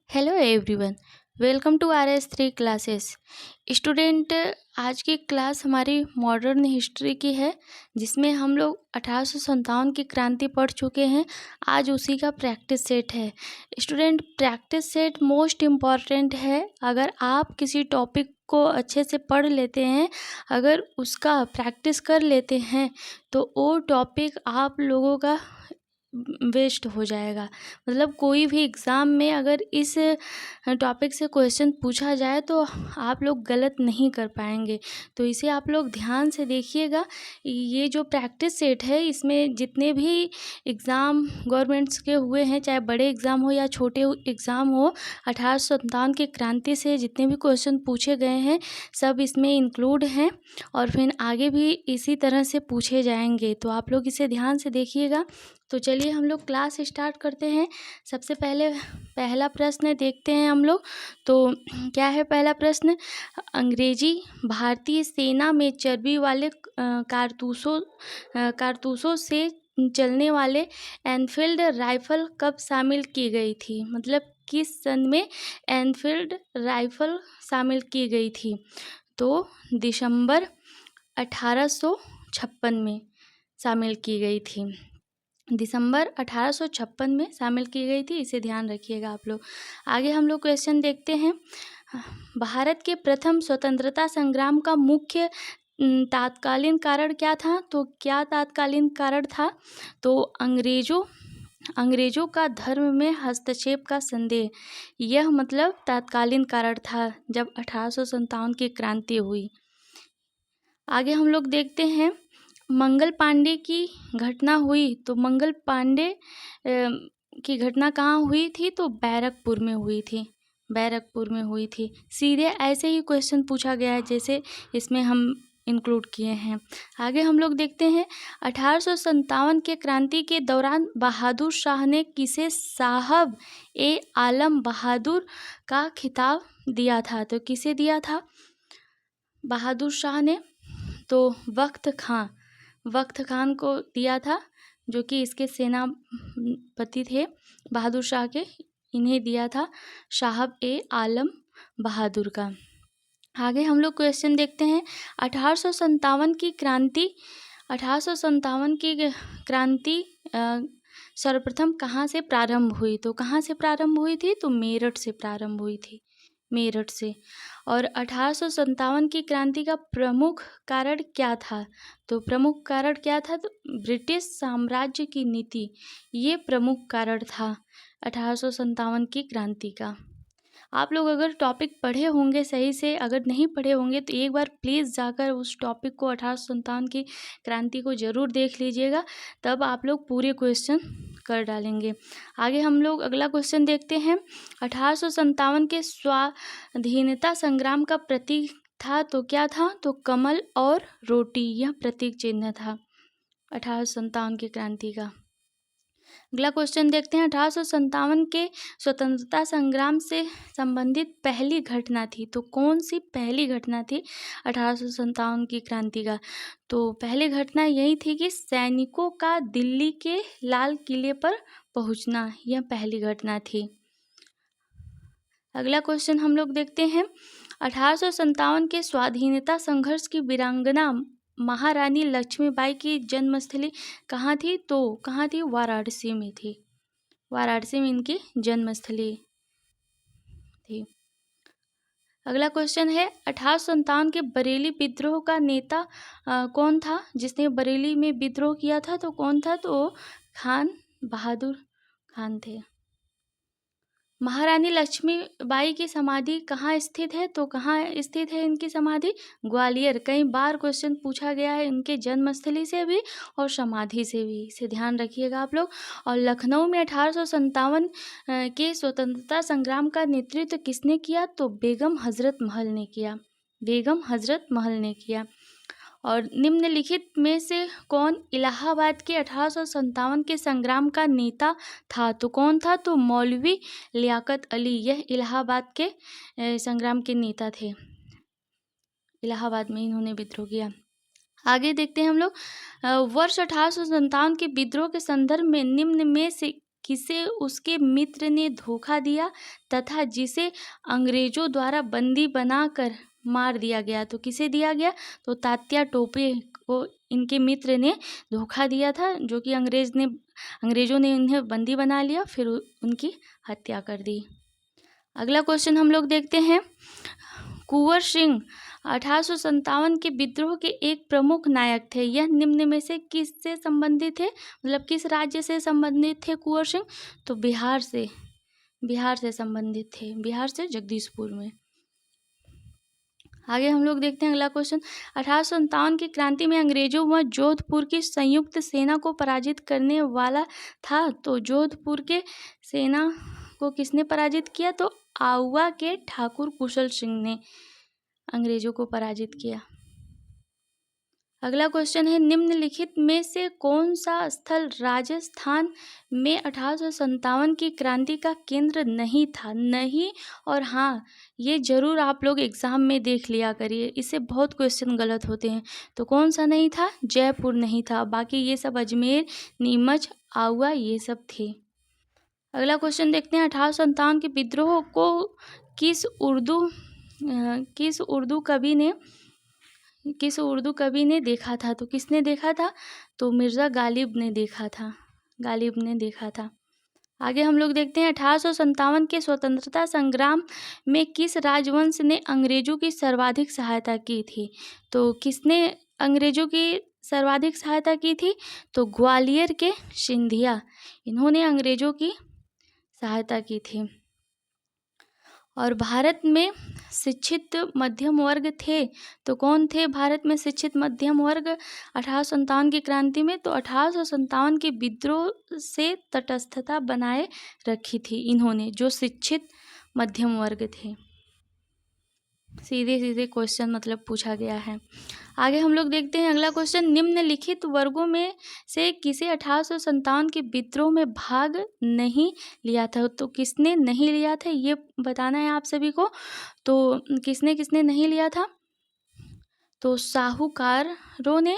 Hello everyone. Welcome to R S three classes. Student, आज की class हमारी modern history की है, जिसमें हम लोग 1857 की क्रांति पढ़ चुके हैं। आज उसी का प्रैक्टिस सेट है। Student, practice set most important है। अगर आप किसी टॉपिक को अच्छे से पढ़ लेते हैं, अगर उसका प्रैक्टिस कर लेते हैं, तो वो टॉपिक आप लोगों का वेस्ट हो जाएगा। मतलब कोई भी एग्ज़ाम में अगर इस टॉपिक से क्वेश्चन पूछा जाए तो आप लोग गलत नहीं कर पाएंगे। तो इसे आप लोग ध्यान से देखिएगा। ये जो प्रैक्टिस सेट है, इसमें जितने भी एग्ज़ाम गवर्नमेंट्स के हुए हैं, चाहे बड़े एग्ज़ाम हो या छोटे एग्ज़ाम हो, 1857 की क्रांति से जितने भी क्वेश्चन पूछे गए हैं, सब इसमें इंक्लूड हैं और फिर आगे भी इसी तरह से पूछे जाएंगे। तो आप लोग इसे ध्यान से देखिएगा। तो चलिए हम लोग क्लास स्टार्ट करते हैं। सबसे पहले पहला प्रश्न देखते हैं हम लोग। तो क्या है पहला प्रश्न? अंग्रेजी भारतीय सेना में चर्बी वाले कारतूसों से चलने वाले एनफील्ड राइफल कब शामिल की गई थी? मतलब किस सन में एनफील्ड राइफल शामिल की गई थी? तो दिसंबर 1856 में शामिल की गई थी। दिसंबर 1856 में शामिल की गई थी। इसे ध्यान रखिएगा आप लोग। आगे हम लोग क्वेश्चन देखते हैं। भारत के प्रथम स्वतंत्रता संग्राम का मुख्य तात्कालीन कारण क्या था? तो क्या तात्कालीन कारण था? तो अंग्रेजों का धर्म में हस्तक्षेप का संदेह, यह मतलब तात्कालीन कारण था जब 1857 की क्रांति हुई। आगे हम लोग देखते हैं, मंगल पांडे की घटना हुई। तो मंगल पांडे की घटना कहाँ हुई थी? तो बैरकपुर में हुई थी। बैरकपुर में हुई थी। सीधे ऐसे ही क्वेश्चन पूछा गया है जैसे इसमें हम इंक्लूड किए हैं। आगे हम लोग देखते हैं, 1857 के क्रांति के दौरान बहादुर शाह ने किसे साहब ए आलम बहादुर का खिताब दिया था? तो किसे दिया था बहादुर शाह ने? तो वक्त खान को दिया था, जो कि इसके सेनापति थे बहादुर शाह के। इन्हें दिया था साहब ए आलम बहादुर का। आगे हम लोग क्वेश्चन देखते हैं, 1857 की क्रांति 1857 की क्रांति सर्वप्रथम कहाँ से प्रारंभ हुई? तो कहाँ से प्रारंभ हुई थी? तो मेरठ से प्रारंभ हुई थी, मेरठ से। और 1857 की क्रांति का प्रमुख कारण क्या था? तो प्रमुख कारण क्या था? तो ब्रिटिश साम्राज्य की नीति, ये प्रमुख कारण था 1857 की क्रांति का। आप लोग अगर टॉपिक पढ़े होंगे सही से, अगर नहीं पढ़े होंगे तो एक बार प्लीज़ जाकर उस टॉपिक को 1857 की क्रांति को ज़रूर देख लीजिएगा, तब आप लोग पूरे क्वेश्चन कर डालेंगे। आगे हम लोग अगला क्वेश्चन देखते हैं, 1857 के स्वाधीनता संग्राम का प्रतीक था। तो क्या था? तो कमल और रोटी, यह प्रतीक चिन्ह था 1857 की क्रांति का। अगला क्वेश्चन देखते हैं, 1857 के स्वतंत्रता संग्राम से संबंधित पहली घटना थी। तो कौन सी पहली घटना थी 1857 की क्रांति का? तो पहली घटना यही थी कि सैनिकों का दिल्ली के लाल किले पर पहुंचना, यह पहली घटना थी। अगला क्वेश्चन हम लोग देखते हैं, 1857 के स्वाधीनता संघर्ष की वीरांगना महारानी लक्ष्मीबाई की जन्मस्थली कहाँ थी? तो कहाँ थी? वाराणसी में थी। वाराणसी में इनकी जन्मस्थली थी। अगला क्वेश्चन है, 1857 के बरेली विद्रोह का नेता कौन था? जिसने बरेली में विद्रोह किया था, तो कौन था? तो खान बहादुर खान थे। महारानी लक्ष्मीबाई की समाधि कहाँ स्थित है? तो कहाँ स्थित है इनकी समाधि? ग्वालियर। कई बार क्वेश्चन पूछा गया है इनके जन्मस्थली से भी और समाधि से भी, इसे ध्यान रखिएगा आप लोग। और लखनऊ में 1857 के स्वतंत्रता संग्राम का नेतृत्व किसने किया? तो बेगम हजरत महल ने किया। बेगम हजरत महल ने किया। और निम्नलिखित में से कौन इलाहाबाद के 1857 के संग्राम का नेता था? तो कौन था? तो मौलवी लियाकत अली, यह इलाहाबाद के संग्राम के नेता थे। इलाहाबाद में इन्होंने विद्रोह किया। आगे देखते हैं हम लोग, वर्ष 1857 के विद्रोह के संदर्भ में निम्न में से किसे उसके मित्र ने धोखा दिया तथा जिसे अंग्रेजों द्वारा बंदी बनाकर मार दिया गया। तो किसे दिया गया? तो तात्या टोपे को इनके मित्र ने धोखा दिया था, जो कि अंग्रेजों ने इन्हें बंदी बना लिया, फिर उनकी हत्या कर दी। अगला क्वेश्चन हम लोग देखते हैं। कुंवर सिंह 1857 के विद्रोह के एक प्रमुख नायक थे। यह निम्न में से किससे संबंधित थे? मतलब किस राज्य से संबंधित थे कुंवर सिंह? तो बिहार से संबंधित थे, बिहार से जगदीशपुर में। आगे हम लोग देखते हैं अगला क्वेश्चन। 1857 की क्रांति में अंग्रेजों व जोधपुर की संयुक्त सेना को पराजित करने वाला था। तो जोधपुर के सेना को किसने पराजित किया? तो आउवा के ठाकुर कुशल सिंह ने अंग्रेजों को पराजित किया। अगला क्वेश्चन है, निम्नलिखित में से कौन सा स्थल राजस्थान में 1857 की क्रांति का केंद्र नहीं था? नहीं और हाँ, ये जरूर आप लोग एग्जाम में देख लिया करिए, इससे बहुत क्वेश्चन गलत होते हैं। तो कौन सा नहीं था? जयपुर नहीं था, बाकी ये सब अजमेर, नीमच, आउवा ये सब थे। अगला क्वेश्चन देखते हैं। 1857 के विद्रोह को किस उर्दू कवि ने देखा था? तो किसने देखा था? तो मिर्ज़ा गालिब ने देखा था। आगे हम लोग देखते हैं। 1857 के स्वतंत्रता संग्राम में किस राजवंश ने अंग्रेजों की सर्वाधिक सहायता की थी? तो किसने अंग्रेजों की सर्वाधिक सहायता की थी? तो ग्वालियर के सिंधिया, इन्होंने अंग्रेजों की सहायता की थी। और भारत में शिक्षित मध्यम वर्ग थे, तो कौन थे भारत में शिक्षित मध्यम वर्ग 1857 की क्रांति में? तो 1857 के विद्रोह से तटस्थता बनाए रखी थी इन्होंने, जो शिक्षित मध्यम वर्ग थे। सीधे क्वेश्चन मतलब पूछा गया है। आगे हम लोग देखते हैं अगला क्वेश्चन। निम्नलिखित वर्गों में से किसे 1857 के विद्रोह में भाग नहीं लिया था? तो किसने नहीं लिया था ये बताना है आप सभी को। तो किसने नहीं लिया था? तो साहूकारों ने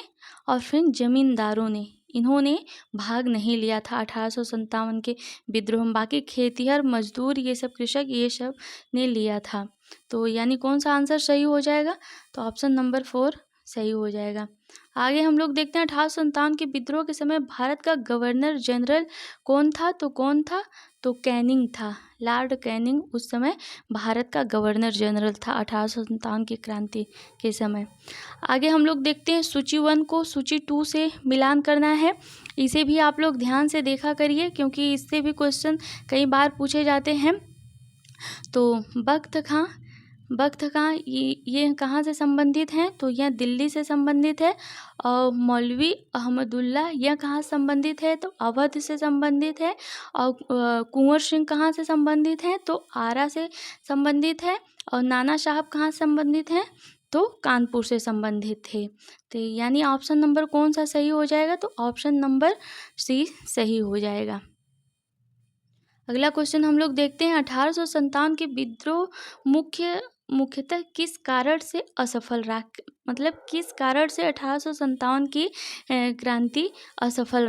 और फिर जमींदारों ने, इन्होंने भाग नहीं लिया था 1857 के विद्रोह में। बाकी खेतिहर, मजदूर, ये सब कृषक, ये सब ने लिया था। तो यानी कौन सा आंसर सही हो जाएगा? तो ऑप्शन नंबर 4 सही हो जाएगा। आगे हम लोग देखते हैं। 1857 के विद्रोह के समय भारत का गवर्नर जनरल कौन था? तो कैनिंग था, लॉर्ड कैनिंग उस समय भारत का गवर्नर जनरल था 1857 की क्रांति के समय। आगे हम लोग देखते हैं। सूची 1 को सूची 2 से मिलान करना है। इसे भी आप लोग ध्यान से देखा करिए, क्योंकि इससे भी क्वेश्चन कई बार पूछे जाते हैं। तो बख्त खां ये कहाँ से संबंधित हैं? तो यह दिल्ली से संबंधित है। और मौलवी अहमदुल्ला यह कहाँ से संबंधित है? तो अवध से संबंधित है। और कुंवर सिंह कहाँ से संबंधित हैं? तो आरा से संबंधित है। और नाना साहब कहाँ से संबंधित हैं? तो कानपुर से संबंधित थे। तो यानी ऑप्शन नंबर कौन सा सही हो जाएगा? तो ऑप्शन नंबर सी सही हो जाएगा। अगला क्वेश्चन हम लोग देखते हैं। 1857 के विद्रोह मुख्यतः किस कारण से असफल रहा? मतलब किस कारण से 1857 की क्रांति असफल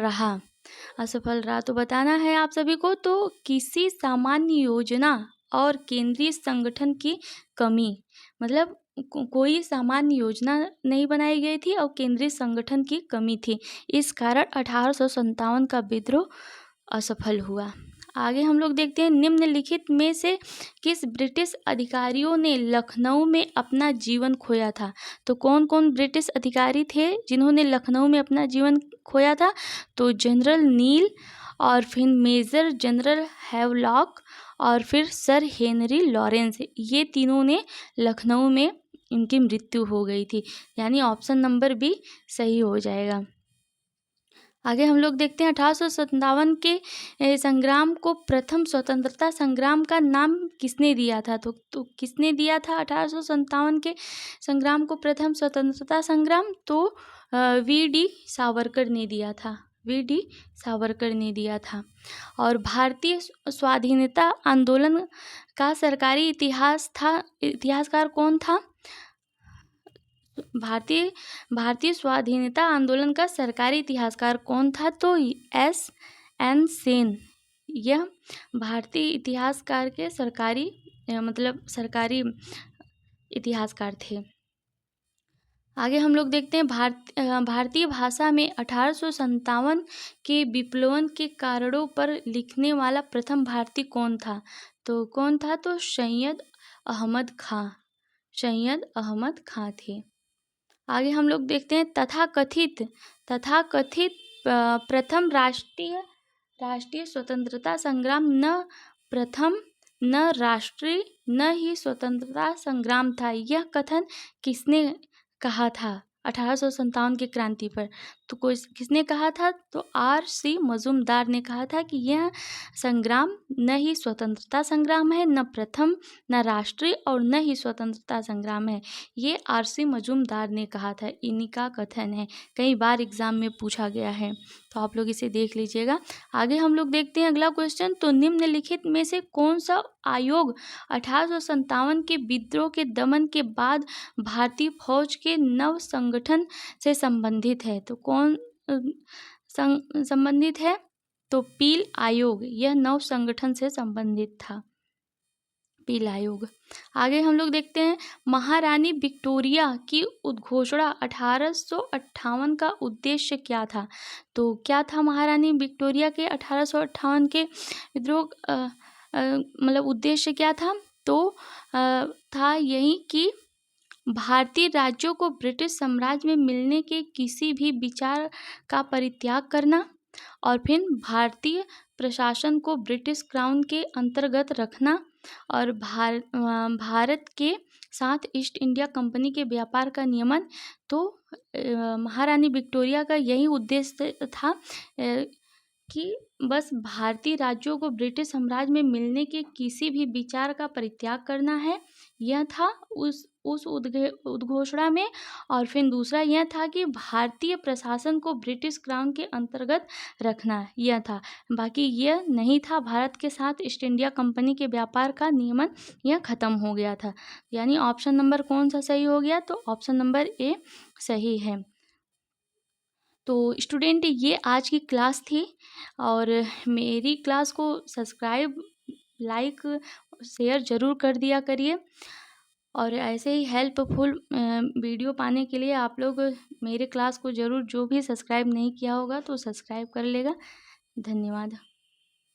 रहा तो बताना है आप सभी को। तो किसी सामान्य योजना और केंद्रीय संगठन की कमी, मतलब कोई सामान्य योजना नहीं बनाई गई थी और केंद्रीय संगठन की कमी थी, इस कारण 1857 का विद्रोह असफल हुआ। आगे हम लोग देखते हैं। निम्नलिखित में से किस ब्रिटिश अधिकारियों ने लखनऊ में अपना जीवन खोया था? तो कौन कौन ब्रिटिश अधिकारी थे जिन्होंने लखनऊ में अपना जीवन खोया था? तो जनरल नील, और फिर मेजर जनरल हैवलॉक, और फिर सर हेनरी लॉरेंस, ये तीनों ने लखनऊ में इनकी मृत्यु हो गई थी। यानी ऑप्शन नंबर बी सही हो जाएगा। आगे हम लोग देखते हैं। 1857 के संग्राम को प्रथम स्वतंत्रता संग्राम का नाम किसने दिया था? तो किसने दिया था 1857 के संग्राम को प्रथम स्वतंत्रता संग्राम? तो वी.डी. सावरकर ने दिया था। और भारतीय स्वाधीनता आंदोलन का सरकारी इतिहासकार कौन था? भारतीय स्वाधीनता आंदोलन का सरकारी इतिहासकार कौन था? तो S.N. सेन, यह भारतीय इतिहासकार के सरकारी इतिहासकार थे। आगे हम लोग देखते हैं भारतीय भाषा में 1857 के विप्लवन के कारणों पर लिखने वाला प्रथम भारतीय कौन था? तो कौन था? तो सैयद अहमद खां थे। आगे हम लोग देखते हैं तथाकथित प्रथम राष्ट्रीय स्वतंत्रता संग्राम न राष्ट्रीय न ही स्वतंत्रता संग्राम था। यह कथन किसने कहा था 1857 की क्रांति पर? तो किसने कहा था? तो R.C. मजूमदार ने कहा था कि यह संग्राम न ही स्वतंत्रता संग्राम है, न प्रथम, न राष्ट्रीय और न ही स्वतंत्रता संग्राम है। ये R.C. मजूमदार ने कहा था। इन्हीं का कथन है, कई बार एग्जाम में पूछा गया है, तो आप लोग इसे देख लीजिएगा। आगे हम लोग देखते हैं अगला क्वेश्चन। तो निम्नलिखित में से कौन सा आयोग 1857 के विद्रोह के दमन के बाद भारतीय फौज के नव संगठन से संबंधित है? तो कौन संबंधित है? तो पील आयोग, यह नव संगठन से संबंधित था, पील आयोग। आगे हम लोग देखते हैं महारानी विक्टोरिया की उद्घोषणा 1858 का उद्देश्य क्या था? तो क्या था महारानी विक्टोरिया के 1858 के विद्रोह उद्देश्य क्या था? तो था यही कि भारतीय राज्यों को ब्रिटिश साम्राज्य में मिलने के किसी भी विचार का परित्याग करना और फिर भारतीय प्रशासन को ब्रिटिश क्राउन के अंतर्गत रखना और भारत के साथ ईस्ट इंडिया कंपनी के व्यापार का नियमन। तो महारानी विक्टोरिया का यही उद्देश्य था कि बस भारतीय राज्यों को ब्रिटिश साम्राज्य में मिलने के किसी भी विचार का परित्याग करना है, यह था उस उद्घोषणा में। और फिर दूसरा यह था कि भारतीय प्रशासन को ब्रिटिश क्राउन के अंतर्गत रखना, यह था। बाकी यह नहीं था भारत के साथ ईस्ट इंडिया कंपनी के व्यापार का नियमन, यह खत्म हो गया था। यानी ऑप्शन नंबर कौन सा सही हो गया? तो ऑप्शन नंबर ए सही है। तो स्टूडेंट, ये आज की क्लास थी और मेरी क्लास को सब्सक्राइब, लाइक, शेयर ज़रूर कर दिया करिए। और ऐसे ही हेल्पफुल वीडियो पाने के लिए आप लोग मेरे क्लास को ज़रूर, जो भी सब्सक्राइब नहीं किया होगा तो सब्सक्राइब कर लेगा। धन्यवाद।